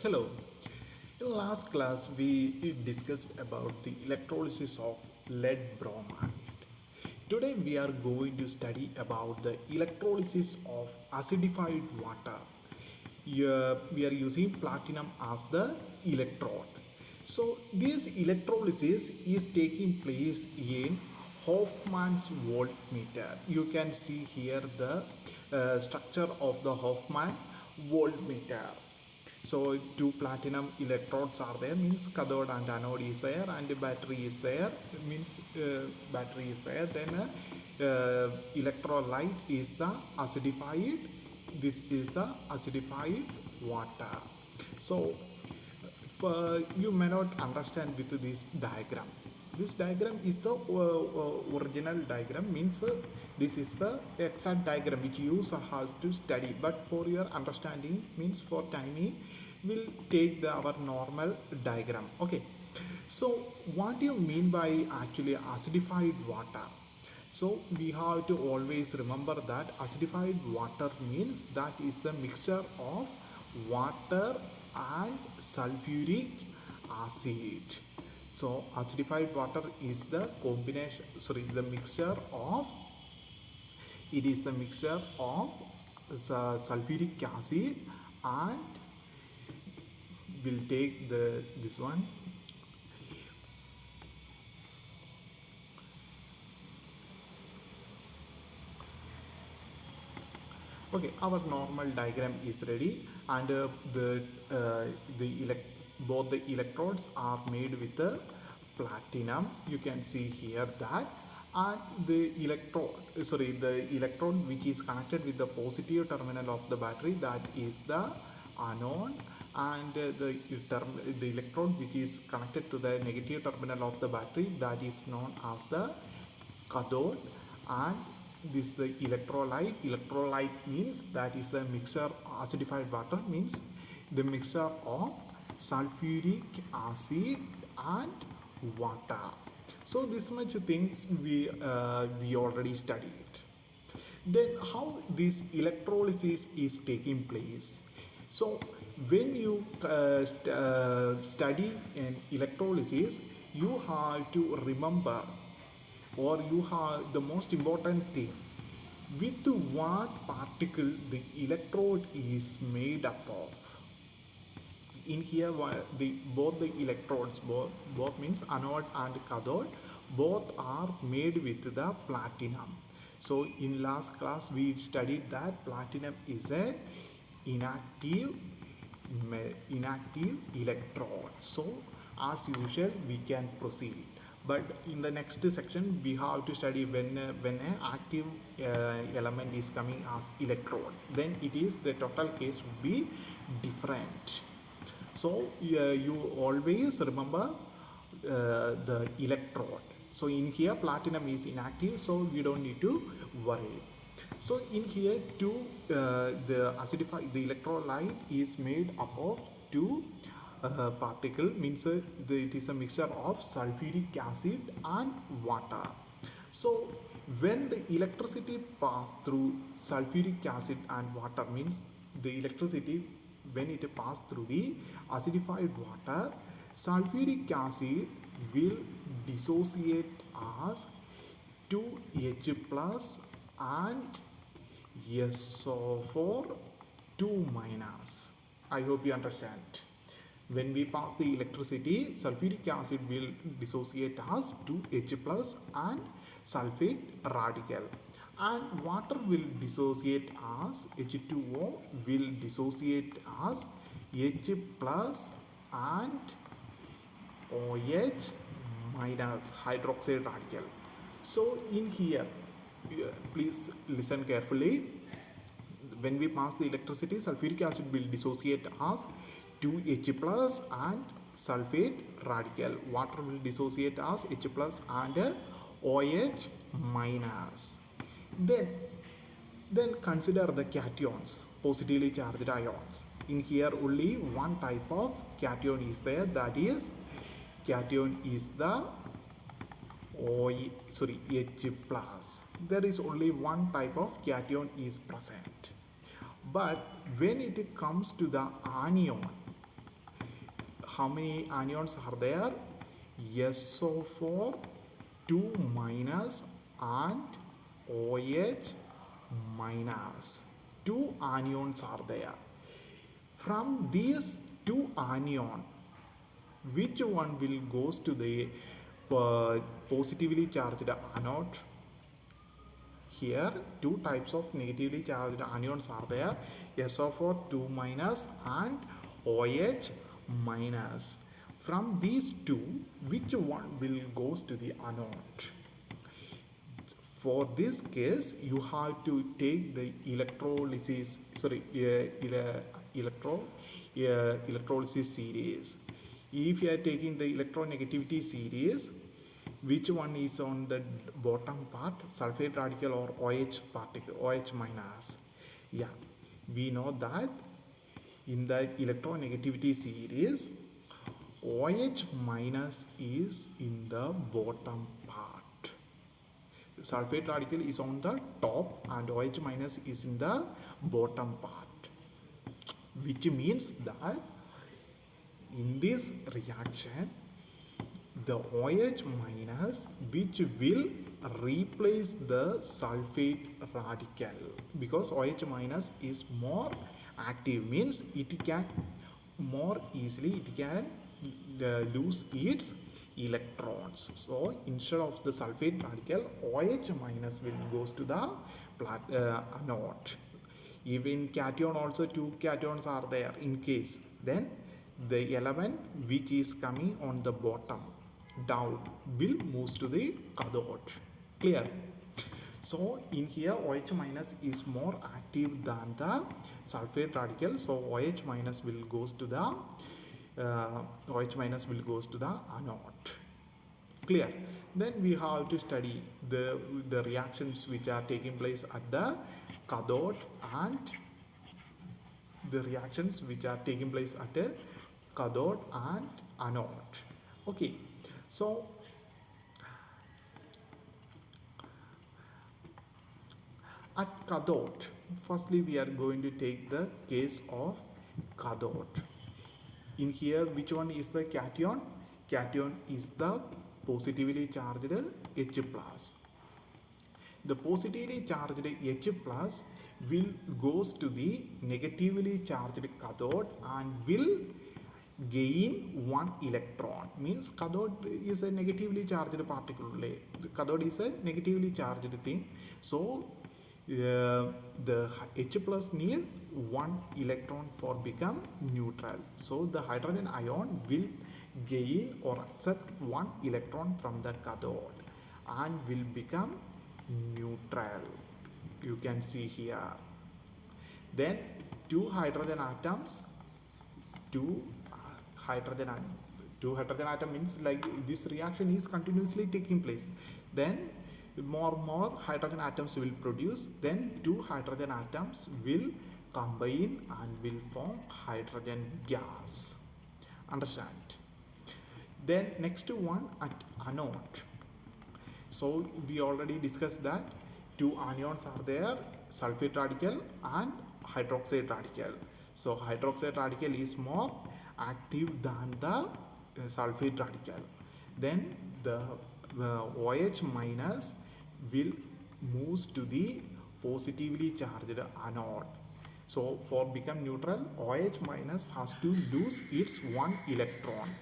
Hello. In last class, we discussed about the electrolysis of lead bromide. Today, we are going to study about the electrolysis of acidified water. Here, we are using platinum as the electrode. So, this electrolysis is taking place in Hofmann's voltmeter. You can see here the structure of the Hofmann voltmeter. So two platinum electrodes are there, means cathode and anode is there, and the battery is there, means battery is there. Then electrolyte is the acidified, this is the acidified water. So you may not understand with this diagram. This diagram is the original diagram, means this is the exact diagram which you has to study, but for your understanding, means for timing, we'll take our normal diagram. Okay, so what do you mean by actually acidified water? So we have to always remember that acidified water means that is the mixture of water and sulfuric acid. So acidified water is the combination, the mixture of, it is the mixture of sulfuric acid, and we'll take this one. Okay, our normal diagram is ready, and both the electrodes are made with the platinum. You can see here that, and the electrode which is connected with the positive terminal of the battery, that is the anode, and the electrode which is connected to the negative terminal of the battery, that is known as the cathode. And this the electrolyte means that is the mixture, acidified water means the mixture of sulfuric acid and water. So this much things we already studied. Then how this electrolysis is taking place? So when you study an electrolysis, you have to remember, or you have the most important thing, with what particle the electrode is made up of. In here both the electrodes, both means anode and cathode, both are made with the platinum. So in last class we studied that platinum is a inactive electrode. So as usual we can proceed, but in the next section we have to study when an active element is coming as electrode, then it is the total case would be different. So you always remember the electrode. So in here platinum is inactive, so we don't need to worry. So in here the electrolyte is made up of two particle, means it is a mixture of sulfuric acid and water. So when the electricity pass through sulfuric acid and water, means the electricity when it pass through the acidified water, sulfuric acid will dissociate as 2H plus and SO4 2 minus. I hope you understand. When we pass the electricity, sulfuric acid will dissociate as 2H plus and sulfate radical, and water will dissociate as H2O will dissociate as H plus and OH minus hydroxide radical. So in here, please listen carefully. When we pass the electricity, sulfuric acid will dissociate as 2H plus and sulfate radical. Water will dissociate as H plus and OH minus. Then consider the cations, positively charged ions. In here only one type of cation is there, that is cation is the H plus. There is only one type of cation is present. But when it comes to the anion, how many anions are there? SO4 2 minus and OH minus. Two anions are there. From these two anions, which one will goes to the positively charged anode? Here two types of negatively charged anions are there, SO4 2 minus and OH minus. From these two, which one will goes to the anode? For this case, you have to take the electrolysis, electrolysis series. If you are taking the electronegativity series, which one is on the bottom part, sulfate radical or OH particle, OH minus? Yeah, we know that in the electronegativity series, OH minus is in the bottom part. Sulfate radical is on the top and OH minus is in the bottom part, which means that in this reaction the OH minus, which will replace the sulfate radical, because OH minus is more active, means it can more easily lose its electrons. So instead of the sulfate radical, OH minus will goes to the anode. Even cation also, two cations are there in case, then the element which is coming on the bottom down will move to the cathode. Clear? So in here OH minus is more active than the sulfate radical, so OH minus will goes to the anode. Clear? Then we have to study the reactions which are taking place at the cathode and the reactions which are taking place at the cathode and anode. Okay, so at cathode, firstly we are going to take the case of cathode. In here, which one is the cation? Cation is the positively charged H plus. The positively charged H plus will goes to the negatively charged cathode and will gain one electron. Means cathode is a negatively charged particle. The cathode is a negatively charged thing. So the H plus need one electron for become neutral. So the hydrogen ion will gain or accept one electron from the cathode and will become neutral. You can see here. Then two hydrogen atoms means like this reaction is continuously taking place. Then more hydrogen atoms will produce. Then two hydrogen atoms will combine and will form hydrogen gas. Understand? Then next one at anode. So we already discussed that two anions are there, sulfate radical and hydroxide radical. So hydroxide radical is more active than the sulfate radical. Then the OH minus will move to the positively charged anode. So for become neutral, OH minus has to lose its one electron,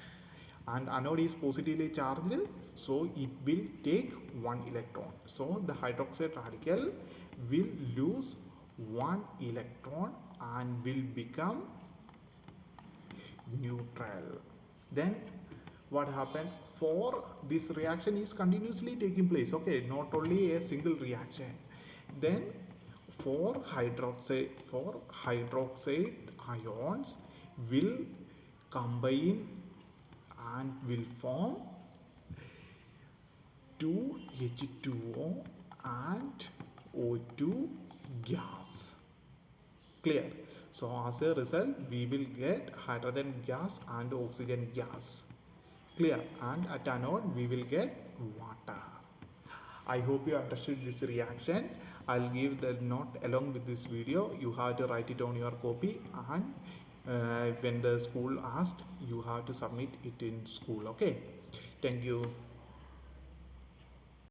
and anode is positively charged, so it will take one electron. So the hydroxide radical will lose one electron and will become neutral. Then what happened? For this reaction is continuously taking place, okay, not only a single reaction. Then for hydroxide ions will combine and will form 2H2O and O2 gas. Clear? So as a result we will get hydrogen gas and oxygen gas. Clear? And at anode we will get water. I hope you understood this reaction. I'll give the note along with this video. You have to write it on your copy and when the school asked, you have to submit it in school. Okay, thank you.